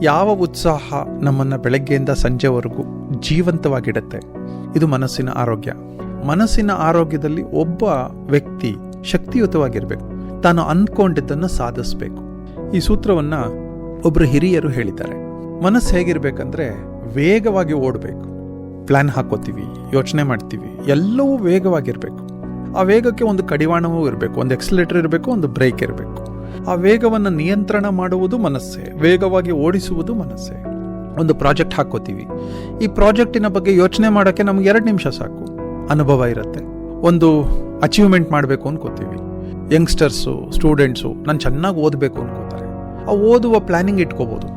ಯಾವ ಉತ್ಸಾಹ ನಮ್ಮನ್ನು ಬೆಳಗ್ಗೆಯಿಂದ ಸಂಜೆವರೆಗೂ ಜೀವಂತವಾಗಿಡುತ್ತೆ, ಇದು ಮನಸ್ಸಿನ ಆರೋಗ್ಯ. ಮನಸ್ಸಿನ ಆರೋಗ್ಯದಲ್ಲಿ ಒಬ್ಬ ವ್ಯಕ್ತಿ ಶಕ್ತಿಯುತವಾಗಿರಬೇಕು, ತಾನು ಅಂದ್ಕೊಂಡಿದ್ದನ್ನು ಸಾಧಿಸಬೇಕು. ಈ ಸೂತ್ರವನ್ನು ಒಬ್ಬರು ಹಿರಿಯರು ಹೇಳಿದ್ದಾರೆ. ಮನಸ್ಸು ಹೇಗಿರ್ಬೇಕಂದ್ರೆ ವೇಗವಾಗಿ ಓಡಬೇಕು. ಪ್ಲ್ಯಾನ್ ಹಾಕೋತೀವಿ, ಯೋಚನೆ ಮಾಡ್ತೀವಿ, ಎಲ್ಲವೂ ವೇಗವಾಗಿರಬೇಕು. ಆ ವೇಗಕ್ಕೆ ಒಂದು ಕಡಿವಾಣವೂ ಇರಬೇಕು, ಒಂದು ಎಕ್ಸಲೇಟರ್ ಇರಬೇಕು, ಒಂದು ಬ್ರೇಕ್ ಇರಬೇಕು. ಆ ವೇಗವನ್ನು ನಿಯಂತ್ರಣ ಮಾಡುವುದು ಮನಸ್ಸೇ, ವೇಗವಾಗಿ ಓಡಿಸುವುದು ಮನಸ್ಸೇ. ಒಂದು ಪ್ರಾಜೆಕ್ಟ್ ಹಾಕೋತೀವಿ, ಈ ಪ್ರಾಜೆಕ್ಟಿನ ಬಗ್ಗೆ ಯೋಚನೆ ಮಾಡೋಕ್ಕೆ ನಮ್ಗೆ 2 ನಿಮಿಷ ಸಾಕು, ಅನುಭವ ಇರುತ್ತೆ. ಒಂದು ಅಚೀವ್ಮೆಂಟ್ ಮಾಡಬೇಕು ಅನ್ಕೋತೀವಿ. ಯಂಗ್ಸ್ಟರ್ಸು, ಸ್ಟೂಡೆಂಟ್ಸು ನಾನು ಚೆನ್ನಾಗಿ ಓದಬೇಕು ಅನ್ಕೋತಾರೆ, ಆ ಓದುವ ಪ್ಲಾನಿಂಗ್ ಇಟ್ಕೋಬೋದು.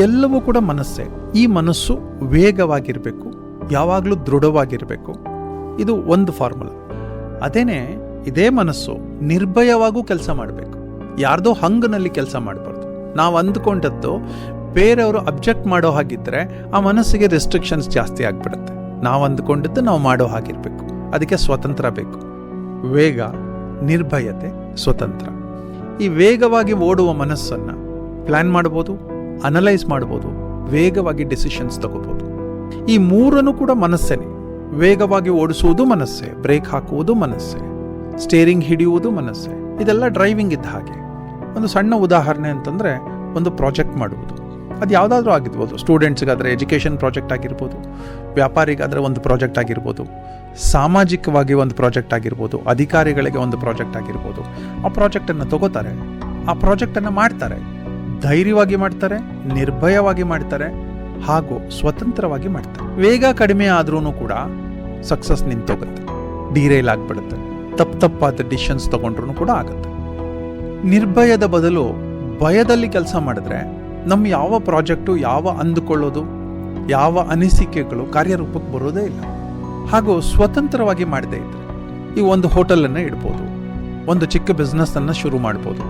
ಎಲ್ಲವೂ ಕೂಡ ಮನಸ್ಸೇ. ಈ ಮನಸ್ಸು ವೇಗವಾಗಿರಬೇಕು, ಯಾವಾಗಲೂ ದೃಢವಾಗಿರಬೇಕು. ಇದು ಒಂದು ಫಾರ್ಮುಲಾ. ಇದೇ ಮನಸ್ಸು ನಿರ್ಭಯವಾಗೂ ಕೆಲಸ ಮಾಡಬೇಕು. ಯಾರ್ದೋ ಹಂಗನಲ್ಲಿ ಕೆಲಸ ಮಾಡಬಾರ್ದು. ನಾವು ಅಂದ್ಕೊಂಡದ್ದು ಬೇರೆಯವರು ಅಬ್ಜೆಕ್ಟ್ ಮಾಡೋ ಹಾಗಿದ್ರೆ ಆ ಮನಸ್ಸಿಗೆ ರೆಸ್ಟ್ರಿಕ್ಷನ್ಸ್ ಜಾಸ್ತಿ ಆಗಿಬಿಡುತ್ತೆ. ನಾವು ಅಂದ್ಕೊಂಡದ್ದು ನಾವು ಮಾಡೋ ಹಾಗಿರಬೇಕು. ಅದಕ್ಕೆ ಸ್ವತಂತ್ರ ಬೇಕು. ವೇಗ, ನಿರ್ಭಯತೆ, ಸ್ವತಂತ್ರ. ಈ ವೇಗವಾಗಿ ಓಡುವ ಮನಸ್ಸನ್ನು ಪ್ಲ್ಯಾನ್ ಮಾಡ್ಬೋದು, ಅನಲೈಸ್ ಮಾಡ್ಬೋದು, ವೇಗವಾಗಿ ಡಿಸಿಷನ್ಸ್ ತಗೋಬೋದು. ಈ ಮೂರನ್ನು ಕೂಡ ಮನಸ್ಸೇನೆ. ವೇಗವಾಗಿ ಓಡಿಸುವುದು ಮನಸ್ಸೇ, ಬ್ರೇಕ್ ಹಾಕುವುದು ಮನಸ್ಸೇ, ಸ್ಟೇರಿಂಗ್ ಹಿಡಿಯುವುದು ಮನಸ್ಸೇ. ಇದೆಲ್ಲ ಡ್ರೈವಿಂಗ್ ಇದ್ದ ಹಾಗೆ. ಒಂದು ಸಣ್ಣ ಉದಾಹರಣೆ ಅಂತಂದರೆ, ಒಂದು ಪ್ರಾಜೆಕ್ಟ್ ಮಾಡುವುದು. ಅದು ಯಾವುದಾದ್ರೂ ಆಗಿರ್ಬೋದು. ಸ್ಟೂಡೆಂಟ್ಸ್ಗಾದರೆ ಎಜುಕೇಷನ್ ಪ್ರಾಜೆಕ್ಟ್ ಆಗಿರ್ಬೋದು, ವ್ಯಾಪಾರಿಗಾದರೆ ಒಂದು ಪ್ರಾಜೆಕ್ಟ್ ಆಗಿರ್ಬೋದು, ಸಾಮಾಜಿಕವಾಗಿ ಒಂದು ಪ್ರಾಜೆಕ್ಟ್ ಆಗಿರ್ಬೋದು, ಅಧಿಕಾರಿಗಳಿಗೆ ಒಂದು ಪ್ರಾಜೆಕ್ಟ್ ಆಗಿರ್ಬೋದು. ಆ ಪ್ರಾಜೆಕ್ಟನ್ನು ತಗೋತಾರೆ, ಆ ಪ್ರಾಜೆಕ್ಟನ್ನು ಮಾಡ್ತಾರೆ. ಧೈರ್ಯವಾಗಿ ಮಾಡ್ತಾರೆ, ನಿರ್ಭಯವಾಗಿ ಮಾಡ್ತಾರೆ, ಹಾಗೂ ಸ್ವತಂತ್ರವಾಗಿ ಮಾಡ್ತಾರೆ. ವೇಗ ಕಡಿಮೆ ಆದ್ರೂ ಕೂಡ ಸಕ್ಸಸ್ ನಿಂತೋಗುತ್ತೆ, ಡಿರೈಲ್ ಆಗಿಬಿಡುತ್ತೆ. ತಪ್ಪಾದ ಡಿಸಿಷನ್ಸ್ ತಗೊಂಡ್ರೂ ಕೂಡ ಆಗುತ್ತೆ. ನಿರ್ಭಯದ ಬದಲು ಭಯದಲ್ಲಿ ಕೆಲಸ ಮಾಡಿದ್ರೆ ನಮ್ಮ ಯಾವ ಪ್ರಾಜೆಕ್ಟು, ಯಾವ ಅಂದುಕೊಳ್ಳೋದು, ಯಾವ ಅನಿಸಿಕೆಗಳು ಕಾರ್ಯರೂಪಕ್ಕೆ ಬರೋದೇ ಇಲ್ಲ. ಹಾಗೂ ಸ್ವತಂತ್ರವಾಗಿ ಮಾಡದೇ ಇದ್ರೆ ಈ ಒಂದು ಹೋಟೆಲನ್ನು ಇಡ್ಬೋದು, ಒಂದು ಚಿಕ್ಕ ಬಿಸ್ನೆಸ್ಸನ್ನು ಶುರು ಮಾಡ್ಬೋದು.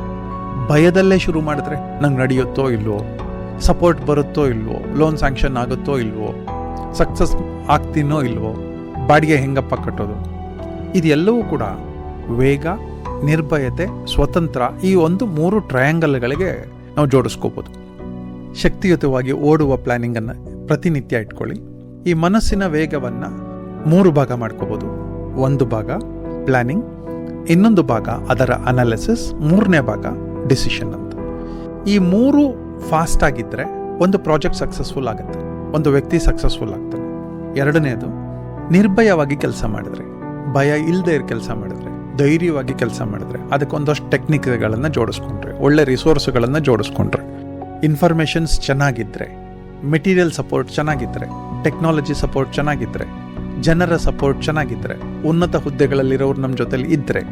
ಭಯದಲ್ಲೇ ಶುರು ಮಾಡಿದ್ರೆ ನಂಗೆ ನಡೆಯುತ್ತೋ ಇಲ್ವೋ, ಸಪೋರ್ಟ್ ಬರುತ್ತೋ ಇಲ್ವೋ, ಲೋನ್ ಸ್ಯಾಂಕ್ಷನ್ ಆಗುತ್ತೋ ಇಲ್ವೋ, ಸಕ್ಸಸ್ ಆಗ್ತೀನೋ ಇಲ್ವೋ, ಬಾಡಿಗೆ ಹೆಂಗಪ್ಪ ಕಟ್ಟೋದು. ಇದೆಲ್ಲವೂ ಕೂಡ ವೇಗ, ನಿರ್ಭಯತೆ, ಸ್ವತಂತ್ರ, ಈ ಒಂದು 3 ಟ್ರಯಾಂಗಲ್ಗಳಿಗೆ ನಾವು ಜೋಡಿಸ್ಕೋಬೋದು. ಶಕ್ತಿಯುತವಾಗಿ ಓಡುವ ಪ್ಲಾನಿಂಗನ್ನು ಪ್ರತಿನಿತ್ಯ ಇಟ್ಕೊಳ್ಳಿ. ಈ ಮನಸ್ಸಿನ ವೇಗವನ್ನು 3 ಭಾಗ ಮಾಡ್ಕೋಬೋದು. ಒಂದು ಭಾಗ ಪ್ಲಾನಿಂಗ್, ಇನ್ನೊಂದು ಭಾಗ ಅದರ ಅನಾಲಿಸಿಸ್, 3ನೇ ಭಾಗ ಡಿಸಿಷನ್ ಅಂತ. ಈ 3 ಫಾಸ್ಟ್ ಆಗಿದ್ದರೆ ಒಂದು ಪ್ರಾಜೆಕ್ಟ್ ಸಕ್ಸಸ್ಫುಲ್ ಆಗುತ್ತೆ, ಒಂದು ವ್ಯಕ್ತಿ ಸಕ್ಸಸ್ಫುಲ್ ಆಗ್ತಾನೆ. 2ನೇದು ನಿರ್ಭಯವಾಗಿ ಕೆಲಸ ಮಾಡಿದ್ರೆ, ಭಯ ಇಲ್ಲದೆ ಕೆಲಸ ಮಾಡಿದ್ರೆ, ಧೈರ್ಯವಾಗಿ ಕೆಲಸ ಮಾಡಿದ್ರೆ, ಅದಕ್ಕೊಂದಷ್ಟು ಟೆಕ್ನಿಕ್ಗಳನ್ನು ಜೋಡಿಸ್ಕೊಂಡ್ರೆ, ಒಳ್ಳೆ ರಿಸೋರ್ಸ್ಗಳನ್ನು ಜೋಡಿಸ್ಕೊಂಡ್ರೆ, ಇನ್ಫಾರ್ಮೇಷನ್ಸ್ ಚೆನ್ನಾಗಿದ್ದರೆ, ಮೆಟೀರಿಯಲ್ ಸಪೋರ್ಟ್ ಚೆನ್ನಾಗಿದ್ದರೆ, ಟೆಕ್ನಾಲಜಿ ಸಪೋರ್ಟ್ ಚೆನ್ನಾಗಿದ್ದರೆ, ಜನರ ಸಪೋರ್ಟ್ ಚೆನ್ನಾಗಿದ್ದರೆ, ಉನ್ನತ ಹುದ್ದೆಗಳಲ್ಲಿರೋರು ನಮ್ಮ ಜೊತೆಲಿ ಇದ್ದರೆ,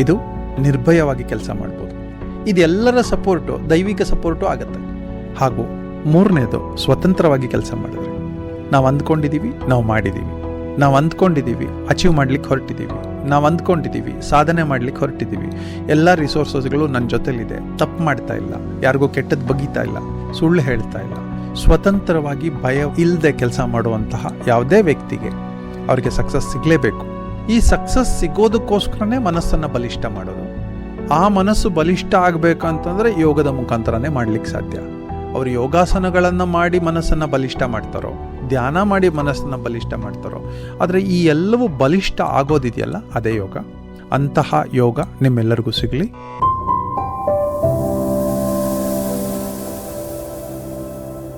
ಇದು ನಿರ್ಭಯವಾಗಿ ಕೆಲಸ ಮಾಡ್ಬೋದು. ಇದೆಲ್ಲರ ಸಪೋರ್ಟು ದೈವಿಕ ಸಪೋರ್ಟು ಆಗುತ್ತೆ. ಹಾಗೂ 3ನೇದು ಸ್ವತಂತ್ರವಾಗಿ ಕೆಲಸ ಮಾಡಿದ್ರೆ, ನಾವು ಅಂದ್ಕೊಂಡಿದ್ದೀವಿ, ನಾವು ಮಾಡಿದ್ದೀವಿ, ನಾವು ಅಂದ್ಕೊಂಡಿದ್ದೀವಿ, ಅಚೀವ್ ಮಾಡ್ಲಿಕ್ಕೆ ಹೊರಟಿದ್ದೀವಿ, ನಾವು ಅಂದ್ಕೊಂಡಿದ್ದೀವಿ, ಸಾಧನೆ ಮಾಡ್ಲಿಕ್ಕೆ ಹೊರಟಿದ್ದೀವಿ, ಎಲ್ಲ ರಿಸೋರ್ಸಸ್ಗಳು ನನ್ನ ಜೊತೆಲಿದೆ, ತಪ್ಪು ಮಾಡ್ತಾ ಇಲ್ಲ, ಯಾರಿಗೂ ಕೆಟ್ಟದ್ದು ಬಗೀತಾ ಇಲ್ಲ, ಸುಳ್ಳು ಹೇಳ್ತಾ ಇಲ್ಲ. ಸ್ವತಂತ್ರವಾಗಿ ಭಯ ಇಲ್ಲದೆ ಕೆಲಸ ಮಾಡುವಂತಹ ಯಾವುದೇ ವ್ಯಕ್ತಿಗೆ ಅವರಿಗೆ ಸಕ್ಸಸ್ ಸಿಗಲೇಬೇಕು. ಈ ಸಕ್ಸಸ್ ಸಿಗೋದಕ್ಕೋಸ್ಕರನೇ ಮನಸ್ಸನ್ನು ಬಲಿಷ್ಠ ಮಾಡೋದು. ಆ ಮನಸ್ಸು ಬಲಿಷ್ಠ ಆಗಬೇಕಂತಂದರೆ ಯೋಗದ ಮುಖಾಂತರನೇ ಮಾಡ್ಲಿಕ್ಕೆ ಸಾಧ್ಯ. ಅವರು ಯೋಗಾಸನಗಳನ್ನು ಮಾಡಿ ಮನಸ್ಸನ್ನು ಬಲಿಷ್ಠ ಮಾಡ್ತಾರೋ, ಧ್ಯಾನ ಮಾಡಿ ಮನಸ್ಸನ್ನು ಬಲಿಷ್ಠ ಮಾಡ್ತಾರೋ, ಆದರೆ ಈ ಎಲ್ಲವೂ ಬಲಿಷ್ಠ ಆಗೋದಿದೆಯಲ್ಲ, ಅದೇ ಯೋಗ. ಅಂತಹ ಯೋಗ ನಿಮ್ಮೆಲ್ಲರಿಗೂ ಸಿಗಲಿ.